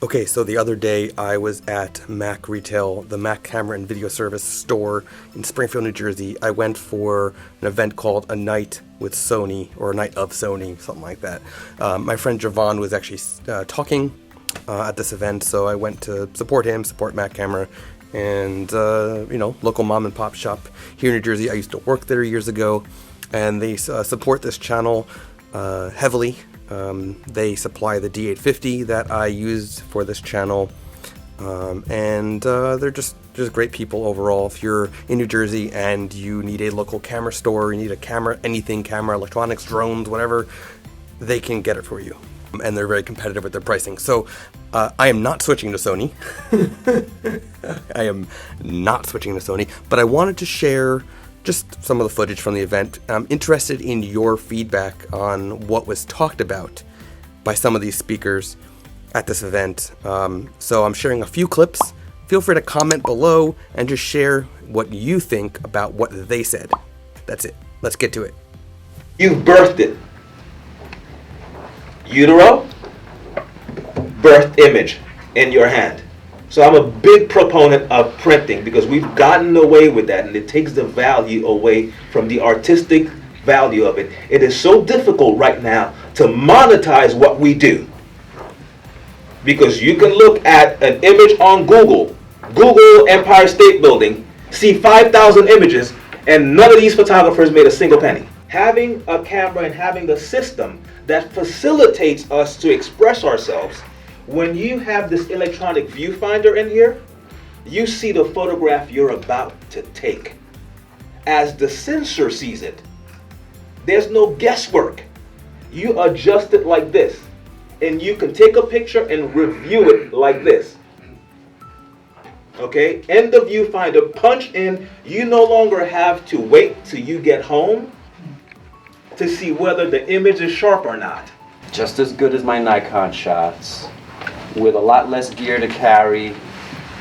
Okay, so the other day I was at Mack Retail, the Mack Camera and Video Service store in Springfield, New Jersey. I went for an event called A Night with Sony, or A Night of Sony, something like that. My friend Javon was actually talking at this event, so I went to support him, support Mack Camera, and, local mom and pop shop here in New Jersey. I used to work there years ago, and they support this channel heavily. They supply the D850 that I used for this channel, and they're just great people overall. If you're in New Jersey and you need a local camera store, you need a camera, anything camera, electronics, drones, whatever, they can get it for you. And they're very competitive with their pricing. So I am not switching to Sony. I am not switching to Sony, but I wanted to share just some of the footage from the event. I'm interested in your feedback on what was talked about by some of these speakers at this event. So I'm sharing a few clips. Feel free to comment below and just share what you think about what they said. That's it. Let's get to it. You've birthed it. Utero, birth image in your hand. So I'm a big proponent of printing because we've gotten away with that, and it takes the value away from the artistic value of it. It is so difficult right now to monetize what we do, because you can look at an image on Google Empire State Building, see 5,000 images, and none of these photographers made a single penny. Having a camera and having a system that facilitates us to express ourselves. When you have this electronic viewfinder in here, you see the photograph you're about to take. As the sensor sees it, there's no guesswork. You adjust it like this, and you can take a picture and review it like this. Okay, in the viewfinder, punch in. You no longer have to wait till you get home to see whether the image is sharp or not. Just as good as my Nikon shots, with a lot less gear to carry.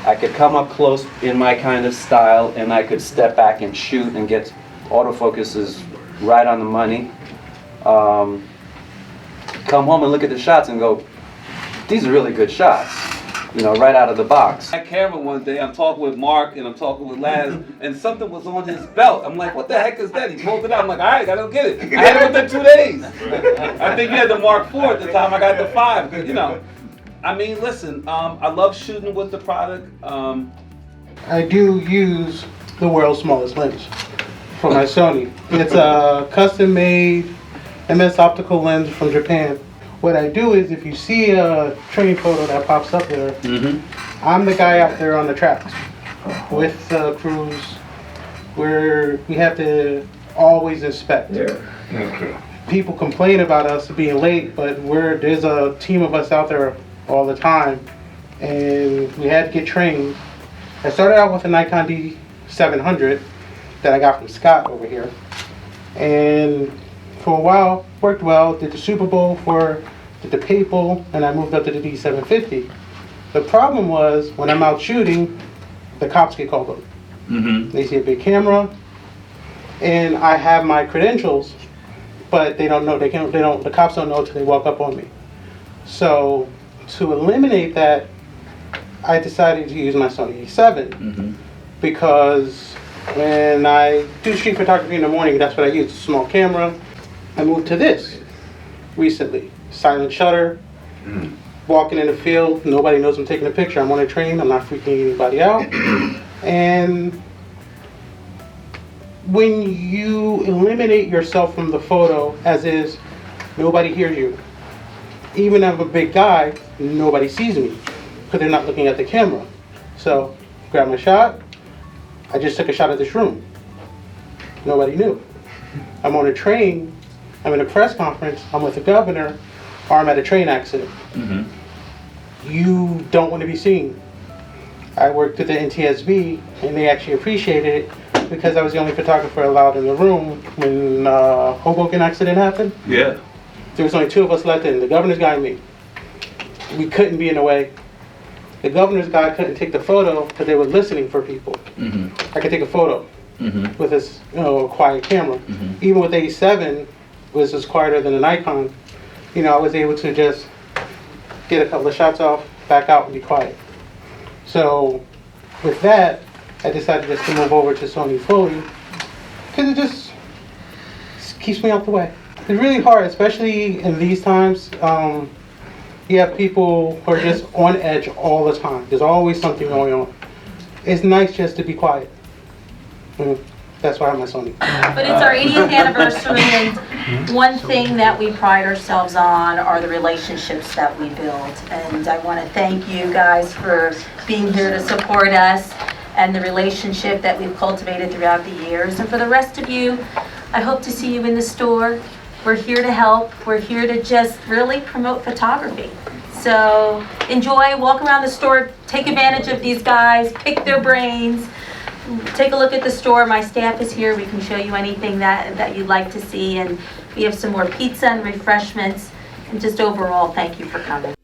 I could come up close in my kind of style, and I could step back and shoot and get autofocuses right on the money. Come home and look at the shots and go, these are really good shots, right out of the box. Mack Camera one day, I'm talking with Mark and I'm talking with Laz, and something was on his belt. I'm like, what the heck is that? He pulled it out. I'm like, all right, I don't get it. I had it within 2 days. I think you had the Mark IV at the time. I got the 5. I mean, listen, I love shooting with the product. I do use the world's smallest lens for my Sony. It's a custom-made MS optical lens from Japan. What I do is, if you see a training photo that pops up there, I'm the guy out there on the tracks with the crews where we have to always inspect. People complain about us being late, but there's a team of us out there all the time, and we had to get trained. I started out with a Nikon D700 that I got from Scott over here, and for a while worked well. Did the Super Bowl did the Papal, and I moved up to the D750. The problem was, when I'm out shooting, the cops get called up. They see a big camera, and I have my credentials, but they don't know. The cops don't know until they walk up on me. So to eliminate that, I decided to use my Sony A7 because when I do street photography in the morning, that's what I use, a small camera. I moved to this recently. Silent shutter, walking in the field, nobody knows I'm taking a picture. I'm on a train, I'm not freaking anybody out. And when you eliminate yourself from the photo as is, nobody hears you. Even if I'm a big guy, nobody sees me because they're not looking at the camera. So, grab my shot. I just took a shot of this room. Nobody knew. I'm on a train, I'm in a press conference, I'm with the governor, or I'm at a train accident. You don't want to be seen. I worked at the NTSB, and they actually appreciated it because I was the only photographer allowed in the room when Hoboken accident happened. Yeah. There was only 2 of us left in, the governor's guy and me. We couldn't be in the way. The governor's guy couldn't take the photo because they were listening for people. I could take a photo with this quiet camera. Even with A7, was just quieter than a Nikon. I was able to just get a couple of shots off, back out and be quiet. So with that, I decided just to move over to Sony fully because it just keeps me out the way. It's really hard, especially in these times. You have people who are just on edge all the time. There's always something going on. It's nice just to be quiet. That's why I have my Sony. But it's our 80th anniversary, and one thing that we pride ourselves on are the relationships that we build. And I want to thank you guys for being here to support us and the relationship that we've cultivated throughout the years. And for the rest of you, I hope to see you in the store. We're here to help. We're here to just really promote photography. So enjoy, walk around the store, take advantage of these guys, pick their brains. Take a look at the store. My staff is here. We can show you anything that you'd like to see. And we have some more pizza and refreshments. And just overall, thank you for coming.